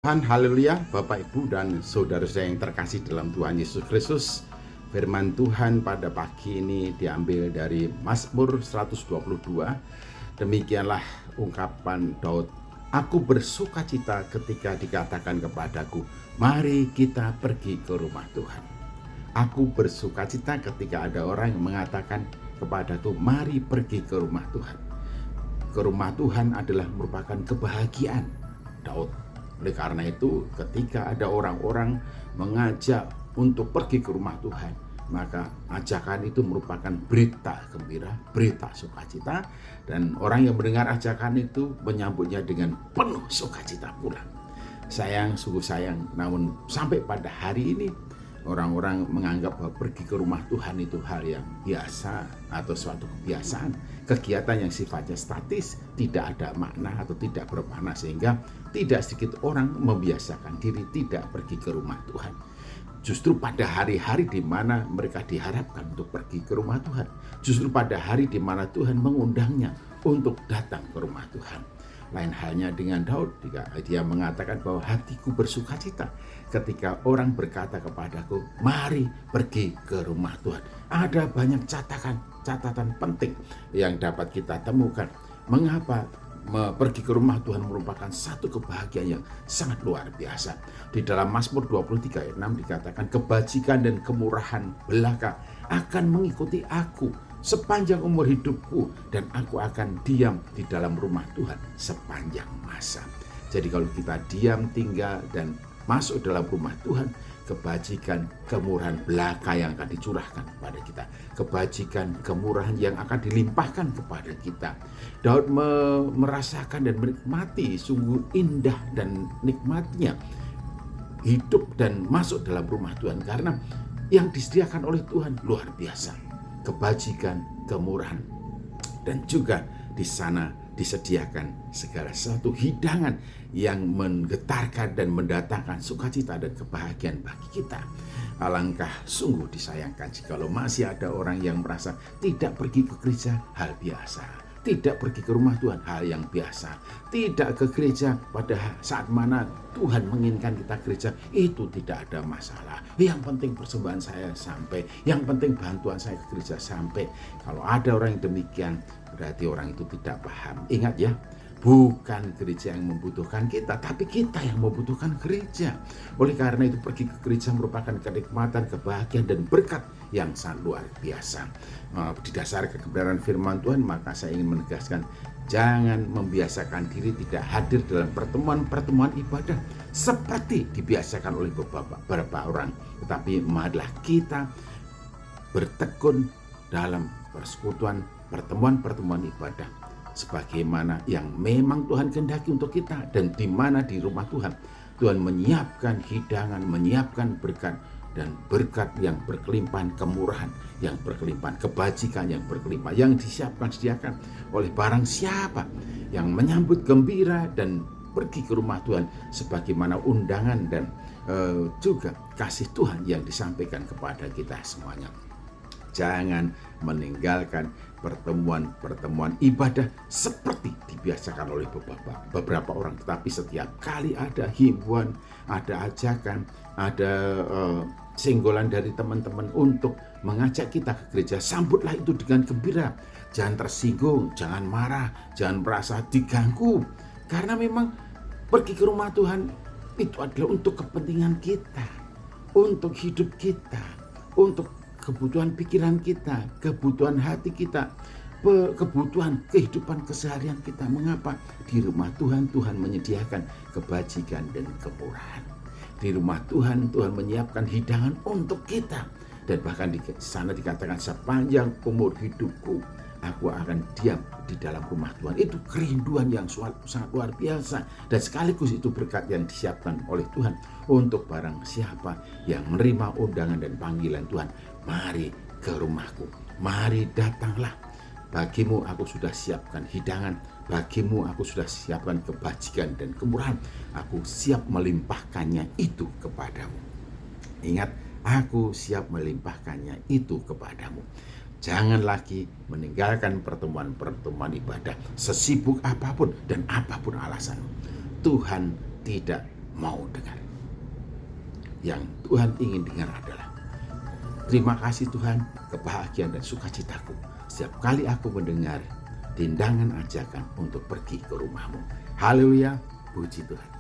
Tuhan, haleluya, Bapak, Ibu, dan saudara saya yang terkasih dalam Tuhan Yesus Kristus. Firman Tuhan pada pagi ini diambil dari Mazmur 122. Demikianlah ungkapan Daud. Aku bersuka cita ketika dikatakan kepadaku, mari kita pergi ke rumah Tuhan. Aku bersuka cita ketika ada orang yang mengatakan kepadaku, mari pergi ke rumah Tuhan. Ke rumah Tuhan adalah merupakan kebahagiaan Daud. Oleh karena itu, ketika ada orang-orang mengajak untuk pergi ke rumah Tuhan, maka ajakan itu merupakan berita gembira, berita sukacita, dan orang yang mendengar ajakan itu menyambutnya dengan penuh sukacita pula. Sungguh sayang, namun sampai pada hari ini orang-orang menganggap bahwa pergi ke rumah Tuhan itu hal yang biasa atau suatu kebiasaan, kegiatan yang sifatnya statis, tidak ada makna atau tidak bermakna, sehingga tidak sedikit orang membiasakan diri tidak pergi ke rumah Tuhan. Justru pada hari-hari di mana mereka diharapkan untuk pergi ke rumah Tuhan, justru pada hari di mana Tuhan mengundangnya untuk datang ke rumah Tuhan. Lain halnya dengan Daud, dia mengatakan bahwa hatiku bersuka cita ketika orang berkata kepadaku, mari pergi ke rumah Tuhan. Ada banyak catatan penting yang dapat kita temukan. Mengapa pergi ke rumah Tuhan merupakan satu kebahagiaan yang sangat luar biasa. Di dalam Mazmur 23 ayat 6 dikatakan, kebajikan dan kemurahan belaka akan mengikuti aku sepanjang umur hidupku, dan aku akan diam di dalam rumah Tuhan sepanjang masa. Jadi kalau kita diam, tinggal, dan masuk dalam rumah Tuhan, kebajikan, kemurahan belaka yang akan dicurahkan kepada kita, kebajikan, kemurahan yang akan dilimpahkan kepada kita. Daud merasakan dan menikmati sungguh indah dan nikmatnya hidup dan masuk dalam rumah Tuhan, karena yang disediakan oleh Tuhan luar biasa. Kebajikan, kemurahan, dan juga di sana disediakan segala sesuatu hidangan yang menggetarkan dan mendatangkan sukacita dan kebahagiaan bagi kita. Alangkah sungguh disayangkan jikalau masih ada orang yang merasa tidak pergi ke gereja hal biasa, tidak pergi ke rumah Tuhan hal yang biasa, tidak ke gereja pada saat mana Tuhan menginginkan kita gereja itu tidak ada masalah. Yang penting persembahan saya sampai, yang penting bantuan saya ke gereja sampai. Kalau ada orang yang demikian, berarti orang itu tidak paham. Ingat ya, bukan gereja yang membutuhkan kita, tapi kita yang membutuhkan gereja. Oleh karena itu, pergi ke gereja merupakan kenikmatan, kebahagiaan, dan berkat yang sangat luar biasa. Didasarkan kebenaran firman Tuhan, maka saya ingin menegaskan, jangan membiasakan diri tidak hadir dalam pertemuan-pertemuan ibadah seperti dibiasakan oleh beberapa orang. Tetapi marilah kita bertekun dalam persekutuan, pertemuan-pertemuan ibadah sebagaimana yang memang Tuhan kehendaki untuk kita, dan di mana di rumah Tuhan menyiapkan hidangan, menyiapkan berkat, dan berkat yang berkelimpahan, kemurahan yang berkelimpahan, kebajikan yang berkelimpahan yang disediakan oleh barang siapa yang menyambut gembira dan pergi ke rumah Tuhan sebagaimana undangan dan juga kasih Tuhan yang disampaikan kepada kita semuanya. Jangan meninggalkan pertemuan-pertemuan ibadah seperti dibiasakan oleh beberapa orang. Tetapi setiap kali ada himbauan, ada ajakan, ada senggolan dari teman-teman untuk mengajak kita ke gereja, sambutlah itu dengan gembira. Jangan tersinggung, jangan marah, jangan merasa diganggu. Karena memang pergi ke rumah Tuhan itu adalah untuk kepentingan kita, untuk hidup kita, untuk kebutuhan pikiran kita, kebutuhan hati kita, kebutuhan kehidupan keseharian kita. Mengapa? Di rumah Tuhan, Tuhan menyediakan kebajikan dan kemurahan. Di rumah Tuhan, Tuhan menyiapkan hidangan untuk kita. Dan bahkan di sana dikatakan, sepanjang umur hidupku, aku akan diam di dalam rumah Tuhan. Itu kerinduan yang sangat luar biasa. Dan sekaligus itu berkat yang disiapkan oleh Tuhan untuk barang siapa yang menerima undangan dan panggilan Tuhan. Mari ke rumahku, mari datanglah. Bagimu aku sudah siapkan hidangan, bagimu aku sudah siapkan kebajikan dan kemurahan. Aku siap melimpahkannya itu kepadamu. Ingat, aku siap melimpahkannya itu kepadamu. Jangan lagi meninggalkan pertemuan-pertemuan ibadah sesibuk apapun dan apapun alasanmu. Tuhan tidak mau dengar. Yang Tuhan ingin dengar adalah, terima kasih Tuhan, kebahagiaan dan sukacitaku setiap kali aku mendengar tindangan ajakan untuk pergi ke rumahmu. Haleluya, puji Tuhan.